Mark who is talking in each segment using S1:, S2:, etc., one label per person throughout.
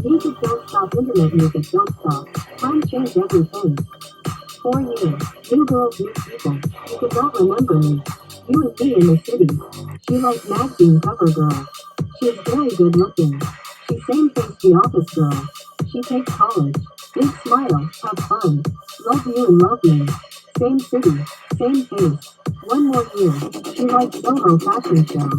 S1: Music don't stop, internet music don't stop. Time changed everything. 4 years, new girls, new people. You could not remember me. You and me in the city. She like magazine cover girl. She is very good looking. She same face the office girl. She takes college. Big smile, have fun. Love you and love me. Same city, same face. 1 more year. She likes solo fashion show.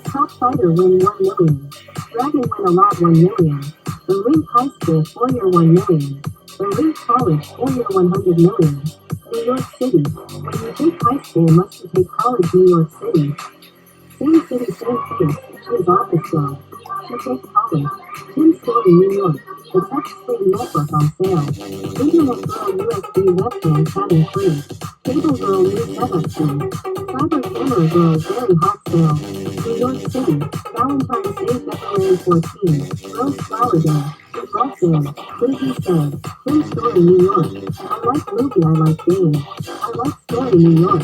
S1: Top fighter win 1 million. Dragon win a lot 1 million. The Rink High School 4-year 1 million. The Rink College 4-year 100 million. New York City. When you take high school must you take college New York City. Same city, same face. She is office girl. She takes college. Tim Story, New York. The touchscreen network on sale. Internet girl USB webcam chatting free. Cable girl new setup free. Cyber camera girl very hot sale. New York City. Valentine's Day February 14. Rose Flower Day. It love day. Chrystie said. Tim Story, New York. I like movie, I like game. I like story, New York.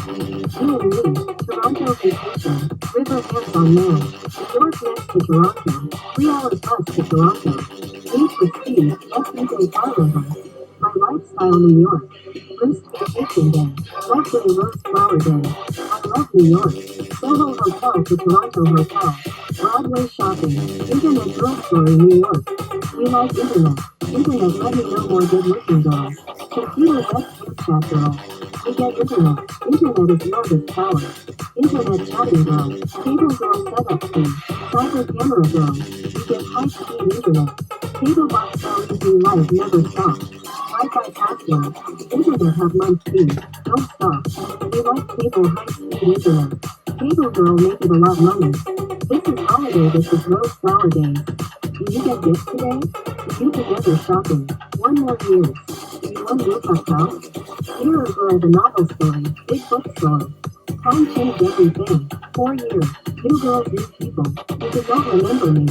S1: You and me. Toronto vacation. River hands on man. New York next to Toronto. 3 hours bus to Toronto. Need for speed. SUV car rental. My lifestyle, New York. First vacation day. Lovely Rose Flower Day. I love New York. Soho Hotel to Toronto Hotel. Broadway shopping. Internet girl story, New York. We like internet. Internet let me know more good looking girls. Computer web chat girl. We get internet. Internet is love is power. Internet chatting girl. Cable girl setup fee. Cyber camera girl. We get high speed internet. Cable box LED light never stop. Wi-Fi password. Internet have month fee. Don't stop. We like cable high speed internet. Cable girl make it a lot money. This is holiday, this is Rose Flower Days. Do you get gifts today? Do you together shopping? 1 more year. Do you want rooftop house? Hero Girl the novel story. Big bookstore. Time changed everything. 4 years. New girls, new people. You could not remember me.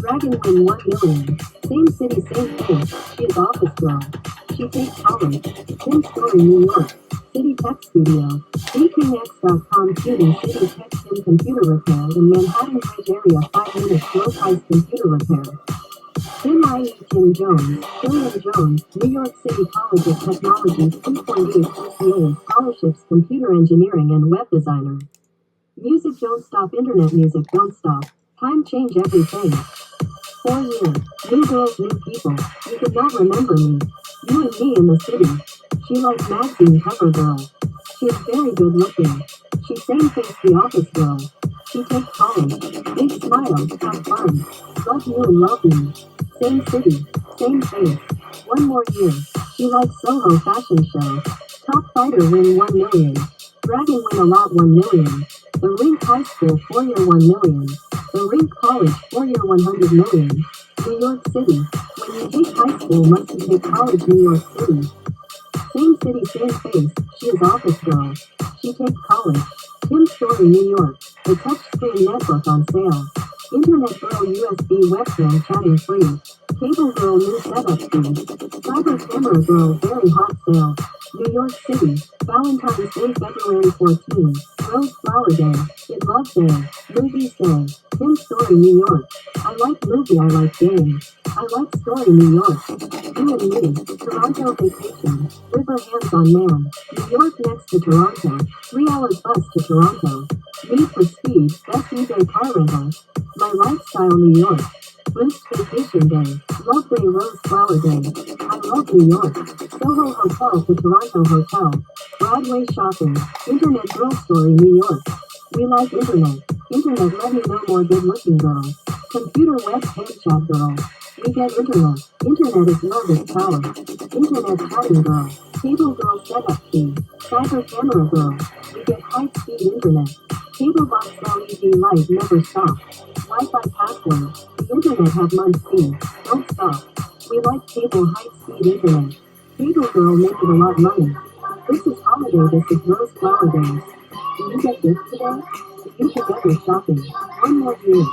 S1: Dragon win 1 million. Same city, same face. She is office girl. She takes college. Tim Story, New York. City Tech Studio. VKX.com shooting City Tech Sim computer repair in Manhattan Bridge area 5 minutes low price computer repair. Tim IE Tim Jones, William Jones, New York City College of Technology 3.8 CPA scholarships computer engineering and web designer. Music don't stop, internet music don't stop. Time change everything. 4 years. New girls, new people. You could not remember me. You and me in the city. She likes magazine cover girl. She is very good looking. She same face the office girl. She takes college. Big smile, have fun. Love you and love me. Same city, same face. 1 more year. She likes Soho fashion show. Top fighter win 1 million. Dragon win a lot 1 million. The Rink High School 4-year 1 million. The Rink College 4-year 100 million. New York City. When you take high school must you take college New York City. Same city, same face. She is office girl. She takes college. Tim Story, New York. The touchscreen network on sale. Internet girl USB webcam chatting free. Cable girl new setup fee. Cyber camera girl very hot sale. New York City. Valentine's Day February 14. Rose Flower Day. It love day. Movies day. Tim Story, New York. I like movie, I like game. I like story, New York. You and me. Toronto vacation. River hands on man. New York next to Toronto. 3 hours bus to Toronto. Need for speed. SUV car rental. My lifestyle, New York. First vacation day. Love day, Rose Flower Day. I love New York. Soho Hotel to Toronto Hotel. Broadway shopping. Internet girl story, New York. We like internet. Internet let me know more good looking girls. Computer web chat girl. We get internet. Internet is love is power. Internet chatting girl. Cable girl setup fee. Cyber camera girl. We get high speed internet. Cable box LED light never stop. Wi-Fi password. The internet have month fee. Don't stop. We like cable high speed internet. Cable girl make it a lot money. This is holiday, this is Rose Flower Days. Do you get gifts today? Do you together shopping? 1 more year.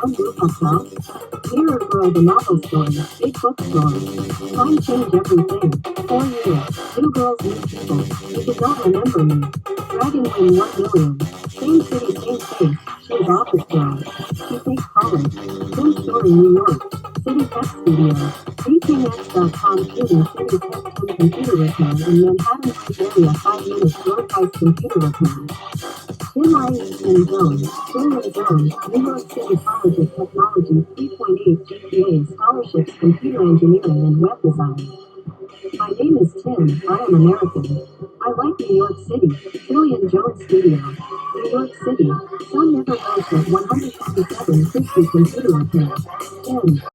S1: One rooftop house. Mirror Girl the novel story. Big bookstore. Time change everything. 4 years. New girls, new people. You did not remember me. Dragon win 1 million. Same city, same face. She is office girl. She takes college. Tim Story, New York. City Tech Studio. VKX.com student City Tech 10 computer repair in Manhattan Heights area 5 minutes low price computer repair. Tim and Jone, New York City College of Technology 3.8 GPA scholarships computer engineering and web design. My name is Tim, I am American. I like New York City, Philly and Jone Studio. New York City, Sun never goes at 127 Chrystie computer repair. Tim.